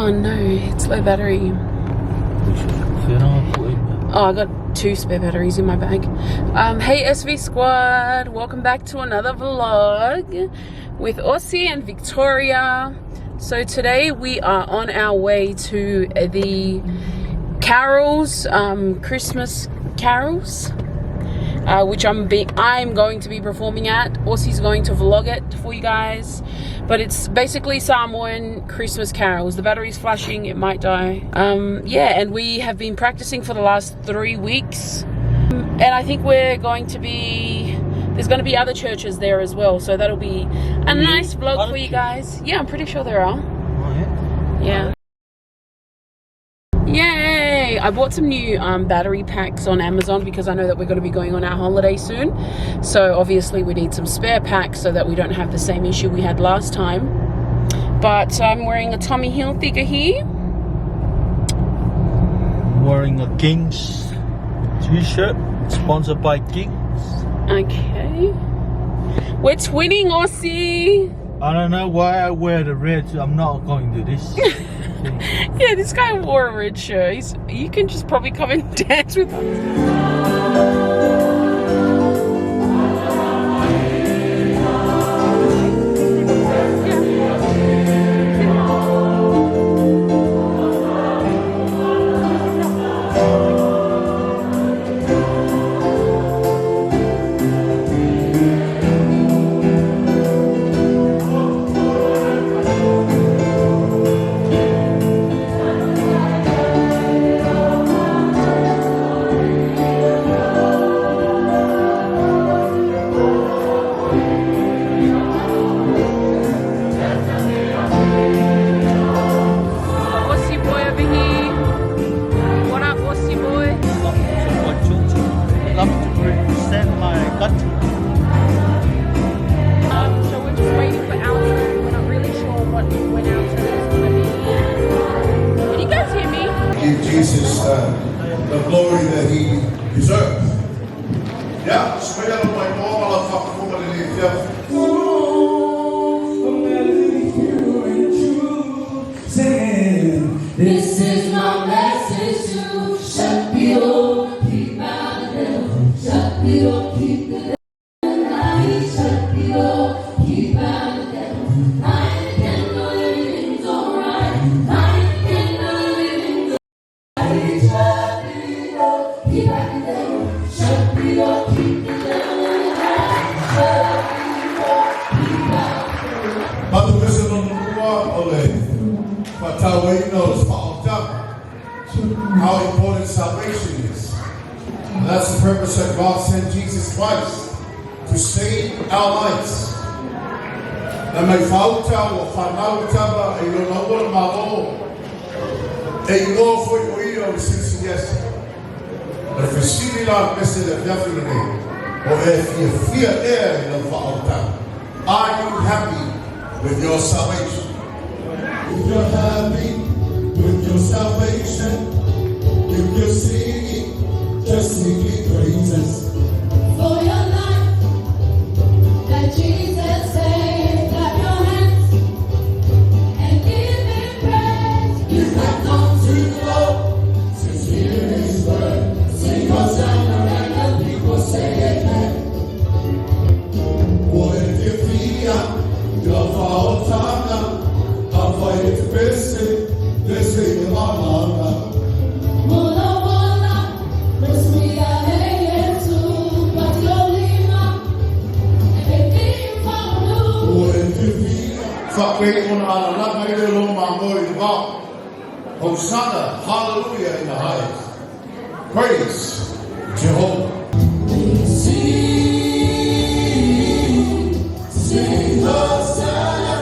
Oh no, it's low battery. Oh, I got 2 spare batteries in my bag. Hey SV Squad, welcome back to another vlog with Aussie and Victoria. So today we are on our way to the carols, Christmas carols, which I'm going to be performing at. Aussie's going to vlog it for you guys, but it's basically Samoan Christmas carols. The battery's flashing, it might die. Yeah, and we have been practicing for the last 3 weeks, and I think there's going to be other churches there as well, so that'll be a nice vlog for you guys. Yeah, I'm pretty sure there are. Oh yeah. Yay! I bought some new battery packs on Amazon because I know that we're going to be going on our holiday soon. So obviously we need some spare packs so that we don't have the same issue we had last time. But I'm wearing a Tommy Hilfiger here. I'm wearing a King's t-shirt, sponsored by King's. Okay. We're twinning, Aussie! I don't know why I wear the red, so I'm not going to this. Yeah, this guy wore a red shirt. You can just probably come and dance with him. Jesus the glory that he deserves. Yeah, speel op my mom al van voor de liefde. This is my message to Shapiro, keep out the devil. Shapiro, keep the devil alive. Shapiro, keep out the devil. Life can do everything's alright. Life can do everything's alright. Shapiro, keep out the devil. Shapiro, keep the devil alive. Shapiro, keep out the devil. But the vision on the wall, but how we know is how important salvation is. And that's the purpose that God sent Jesus Christ to save our lives. Na mai falta o whanau taba e no naua malo e no foi o ia o sisi yesi. But if you see me like Mr. Definitely or if you fear air in the falta, are you happy with your salvation? If you're happy with your salvation, if you're singing, just sing praises for your life that Jesus saved. Clap your hands and give him praise. You have come to the Lord to hear his word. Sing Hosanna and the people say amen. Or if you fear your falta, it's this is the mama. Mola mola, pues mira Yesu, Patolima, everything from you. When you feel, Fakwe on Allah, may the Lord Mamori God. Hosanna, hallelujah in the highest. Praise Jehovah. Sing Hosanna.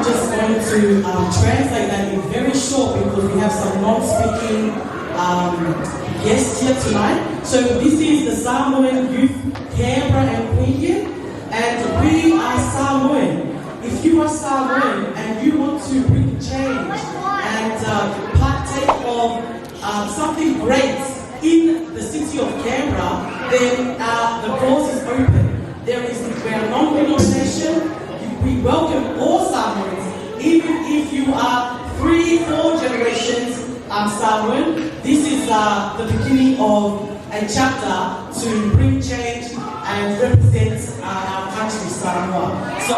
just going to translate that in very short because we have some non-speaking guests here tonight. So this is the Samoan Youth Canberra and Queensland, and we are Samoan. If you are Samoan and you want to bring change and partake of something great in the city of Canberra, then the doors is open. We are a non-denomination. We welcome all Samoans, even if you are 3-4 generations Samoan. This is the beginning of a chapter to bring change and represent our country, Samoa. So,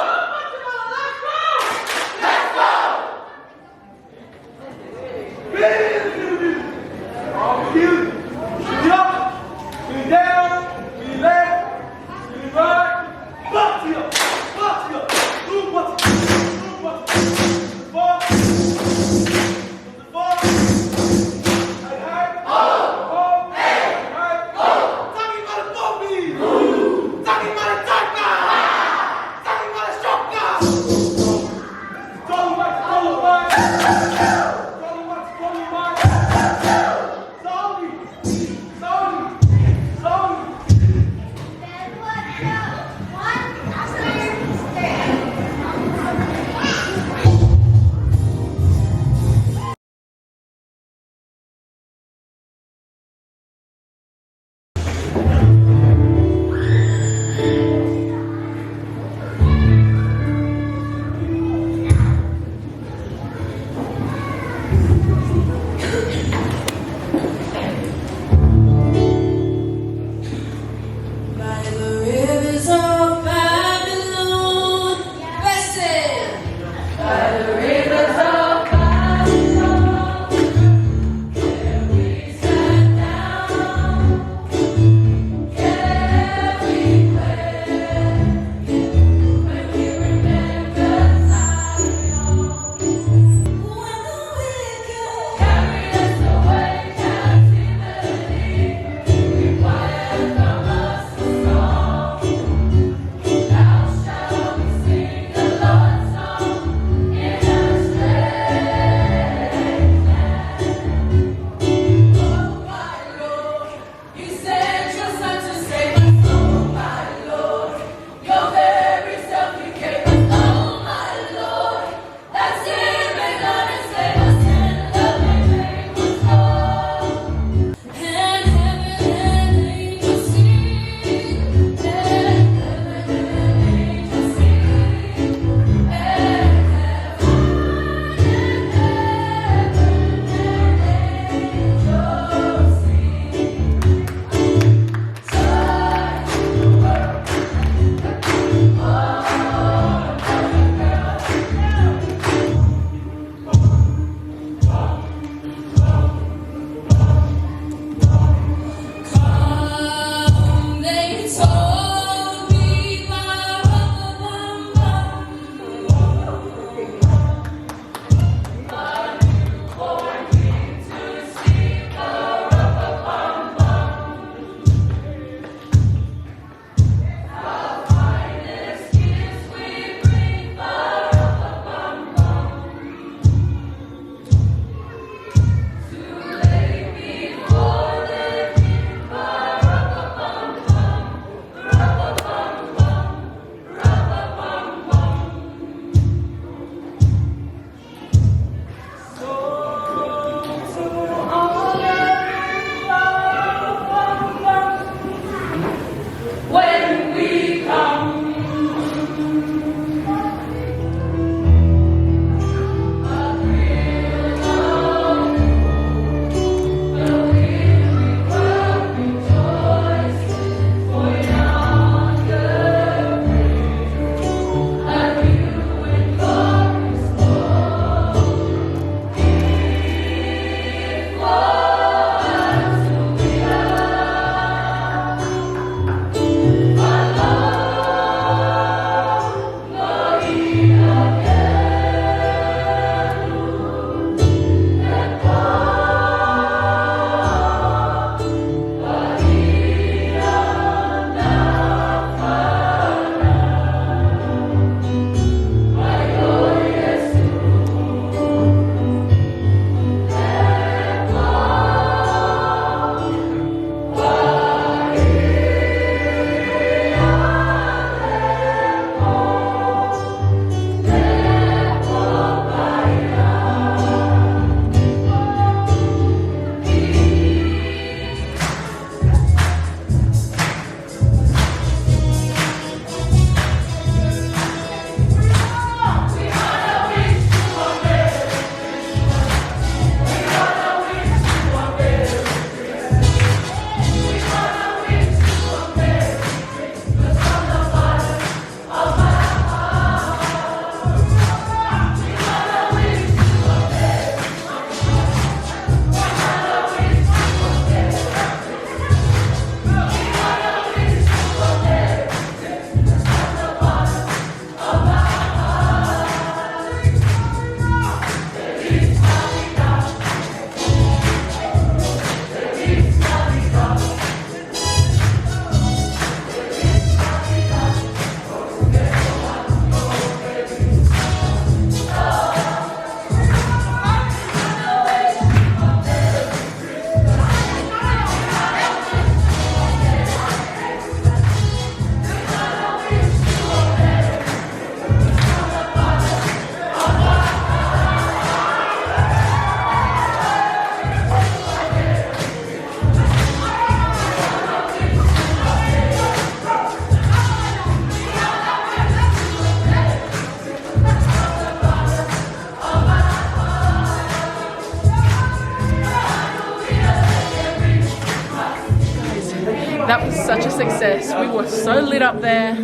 That was such a success. We were so lit up there.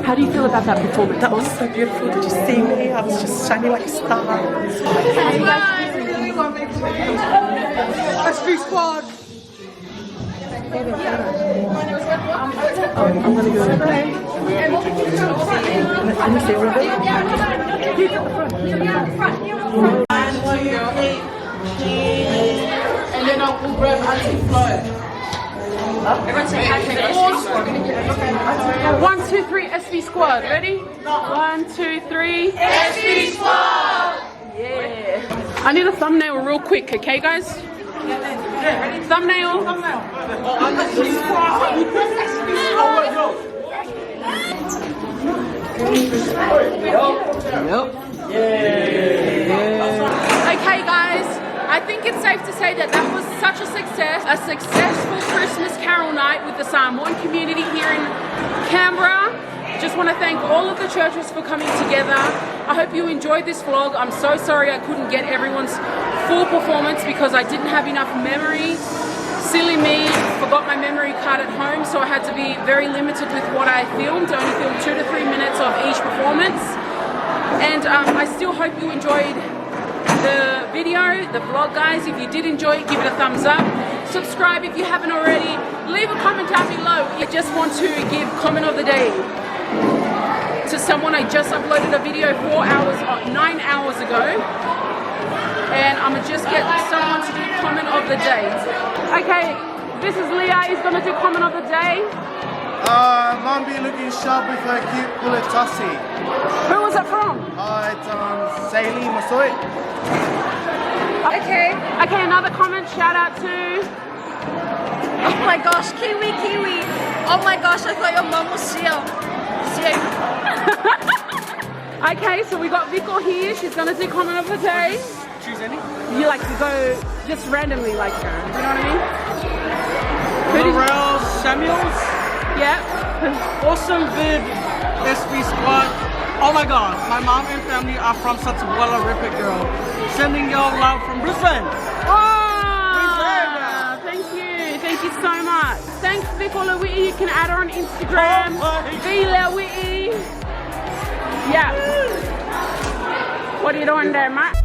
How do you feel about that performance? That was so beautiful. Did you see me? I was just shining like a star. SVSQUAD. I'm gonna go. Let me see, River. He's at the front. And then I'll grab Auntie Flo. Everyone say hi. 1, 2, 3, SVSQUAD. Ready? 1, 2, 3. SVSQUAD! Yeah. I need a thumbnail real quick, okay, guys? Thumbnail. Okay, guys. I think it's safe to say that that was such a success. A successful Christmas carol night with the Samoan community here in Canberra. Just want to thank all of the churches for coming together. I hope you enjoyed this vlog. I'm so sorry I couldn't get everyone's full performance because I didn't have enough memory. Silly me, forgot my memory card at home, so I had to be very limited with what I filmed. I only filmed 2 to 3 minutes of each performance. And I still hope you enjoyed the video, the vlog, guys. If you did enjoy it, give it a thumbs up. Subscribe if you haven't already. Leave a comment down below. I just want to give comment of the day to someone. I just uploaded a video 9 hours ago, and I'm gonna just get someone to do comment of the day. Okay, this is Leah. He's gonna do comment of the day. Mum be looking sharp with her cute bullet tossy. Who was it from? It's Saili Masoi. Okay, another comment. Shout out to. Oh my gosh, Kiwi. Oh my gosh, I thought your mum was Siao. Okay, so we got Vico here. She's gonna do comment of the day. Choose any? You like to go just randomly, like, you know what I mean? Laurel Samuels. Yeah. Awesome vid. SVSQUAD. Oh my god, my mom and family are from Satsuwala Ripper Girl. Sending y'all love from Brisbane. Thank you so much. Thanks, Vicola Witty. You can add her on Instagram. Vila Witty. Yeah. What are you doing there, Matt?